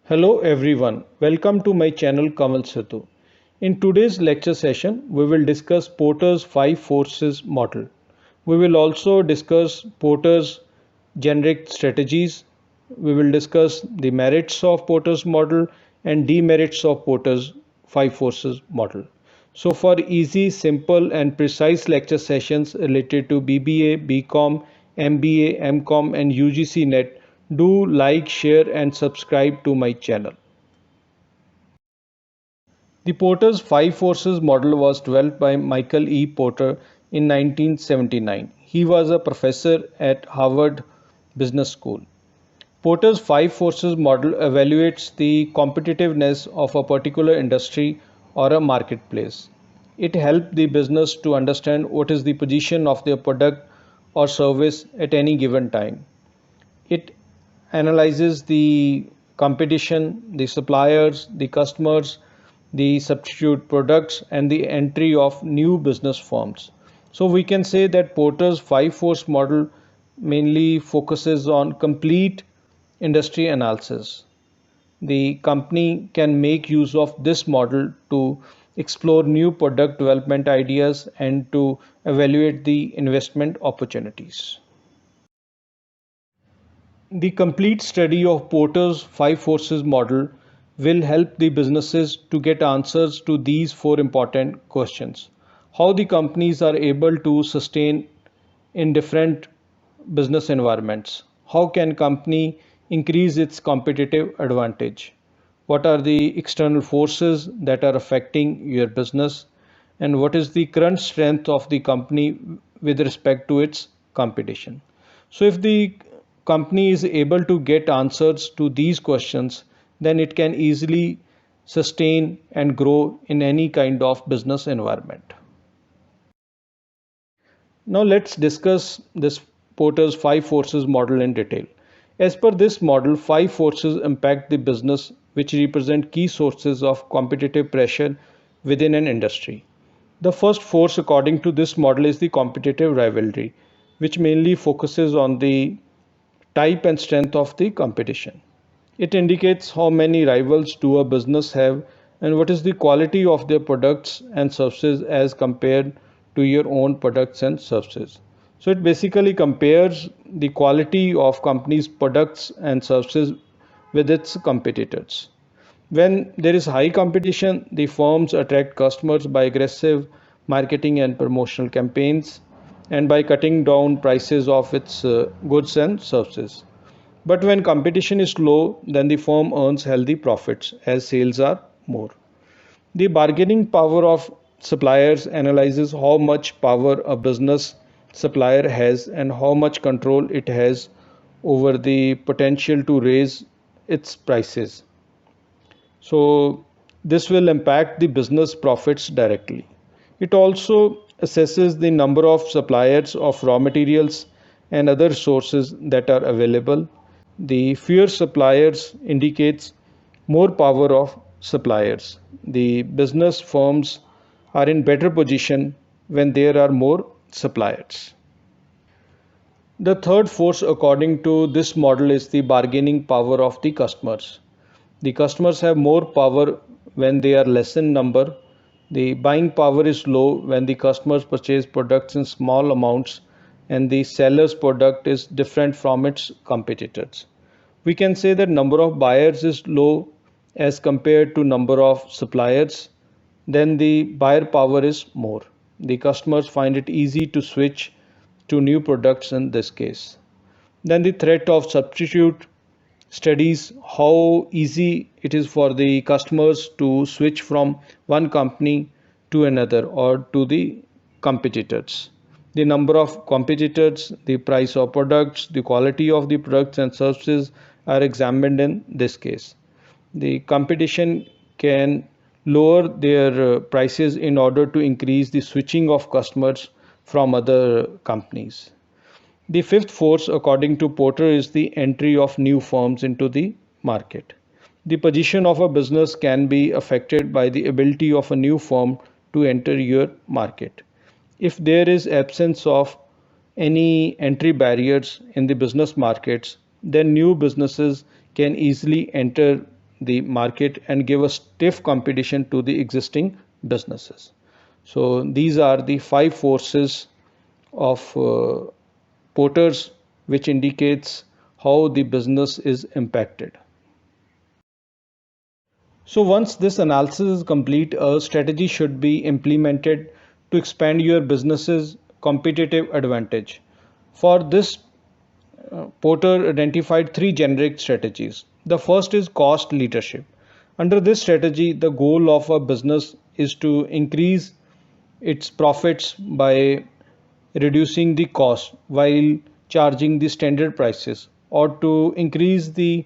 Hello everyone, welcome to my channel Kamal Sidhu. In today's lecture session, we will discuss Porter's 5 forces model. We will also discuss Porter's generic strategies. We will discuss the merits of Porter's model and demerits of Porter's 5 forces model. So for easy, simple and precise lecture sessions related to BBA, BCOM, MBA, MCOM and UGC net, do like, share and subscribe to my channel. The Porter's five forces model was developed by Michael E. Porter in 1979. He was a professor at Harvard Business School. Porter's five forces model evaluates the competitiveness of a particular industry or a marketplace. It helps the business to understand what is the position of their product or service at any given time. It analyzes the competition, the suppliers, the customers, the substitute products, and the entry of new business firms. So we can say that Porter's five force model mainly focuses on complete industry analysis. The company can make use of this model to explore new product development ideas and to evaluate the investment opportunities. The complete study of Porter's five forces model will help the businesses to get answers to these four important questions. How the companies are able to sustain in different business environments. How can company increase its competitive advantage? What are the external forces that are affecting your business? And what is the current strength of the company with respect to its competition? So if the company is able to get answers to these questions, then it can easily sustain and grow in any kind of business environment. Now let's discuss this Porter's five forces model in detail. As per this model, five forces impact the business which represent key sources of competitive pressure within an industry. The first force according to this model is the competitive rivalry, which mainly focuses on the type and strength of the competition. It indicates how many rivals do a business have and what is the quality of their products and services as compared to your own products and services. So it basically compares the quality of company's products and services with its competitors. When there is high competition, the firms attract customers by aggressive marketing and promotional campaigns and by cutting down prices of its goods and services. But when competition is low, then the firm earns healthy profits as sales are more. The bargaining power of suppliers analyzes how much power a business supplier has and how much control it has over the potential to raise its prices. So this will impact the business profits directly. It also assesses the number of suppliers of raw materials and other sources that are available. The fewer suppliers indicates more power of suppliers. The business firms are in better position when there are more suppliers. The third force according to this model is the bargaining power of the customers. The customers have more power when they are less in number. The buying power is low when the customers purchase products in small amounts and the seller's product is different from its competitors. We can say that number of buyers is low as compared to number of suppliers. Then the buyer power is more. The customers find it easy to switch to new products in this case. Then the threat of substitute studies how easy it is for the customers to switch from one company to another or to the competitors. The number of competitors, the price of products, the quality of the products and services are examined in this case. The competition can lower their prices in order to increase the switching of customers from other companies. The fifth force, according to Porter, is the entry of new firms into the market. The position of a business can be affected by the ability of a new firm to enter your market. If there is absence of any entry barriers in the business markets, then new businesses can easily enter the market and give a stiff competition to the existing businesses. So these are the five forces of porters which indicates how the business is impacted. So once this analysis is complete, a strategy should be implemented to expand your business's competitive advantage. For this, Porter identified three generic strategies. The first is cost leadership. Under this strategy, the goal of a business is to increase its profits by reducing the cost while charging the standard prices, or to increase the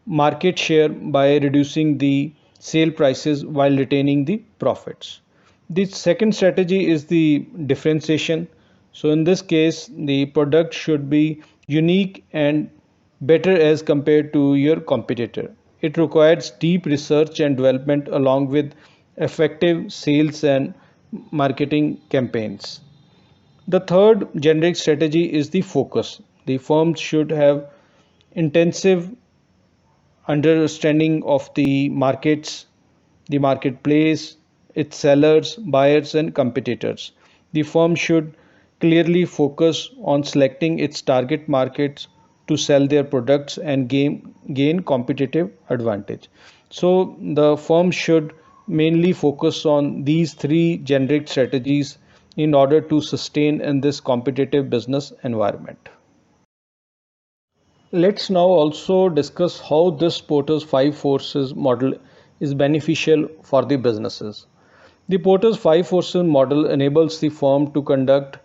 market share by reducing the sale prices while retaining the profits. The second strategy is the differentiation. So in this case, the product should be unique and better as compared to your competitor. It requires deep research and development along with effective sales and marketing campaigns. The third generic strategy is the focus. The firms should have intensive understanding of the markets, the marketplace, its sellers, buyers, and competitors. The firm should clearly focus on selecting its target markets to sell their products and gain competitive advantage. So, the firm should mainly focus on these three generic strategies in order to sustain in this competitive business environment. Let's now also discuss how this Porter's five forces model is beneficial for the businesses. The Porter's five forces model enables the firm to conduct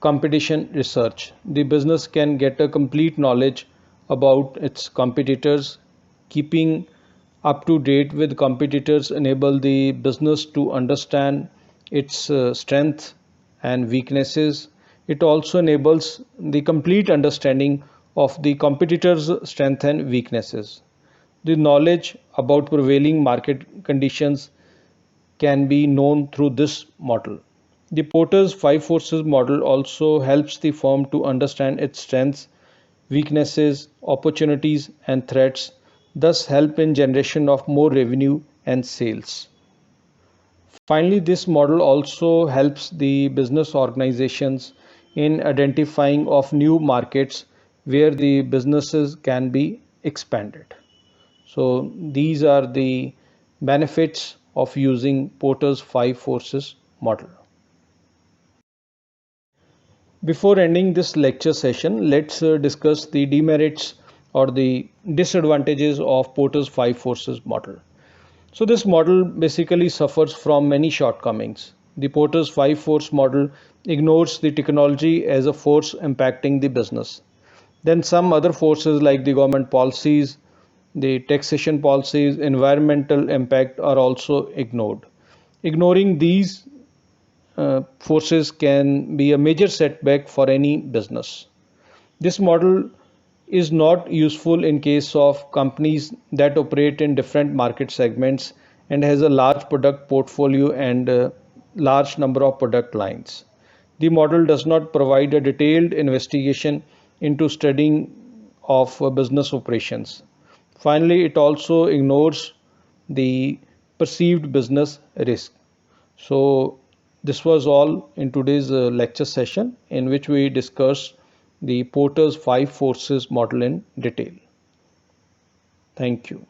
competition research. The business can get a complete knowledge about its competitors. Keeping up to date with competitors enable the business to understand its strengths and weaknesses. It also enables the complete understanding of the competitors' strengths and weaknesses. The knowledge about prevailing market conditions can be known through this model. The Porter's five forces model also helps the firm to understand its strengths, weaknesses, opportunities, and threats, thus help in generation of more revenue and sales. Finally, this model also helps the business organizations in identifying of new markets where the businesses can be expanded. So these are the benefits of using Porter's five forces model. Before ending this lecture session, let's discuss the demerits or the disadvantages of Porter's five forces model. So this model basically suffers from many shortcomings. The Porter's five force model ignores the technology as a force impacting the business. Then some other forces like the government policies, the taxation policies, environmental impact are also ignored. Ignoring these forces can be a major setback for any business. This model is not useful in case of companies that operate in different market segments and has a large product portfolio and a large number of product lines. The model does not provide a detailed investigation into studying of business operations. Finally, it also ignores the perceived business risk. So this was all in today's lecture session in which we discussed the Porter's five forces model in detail. Thank you.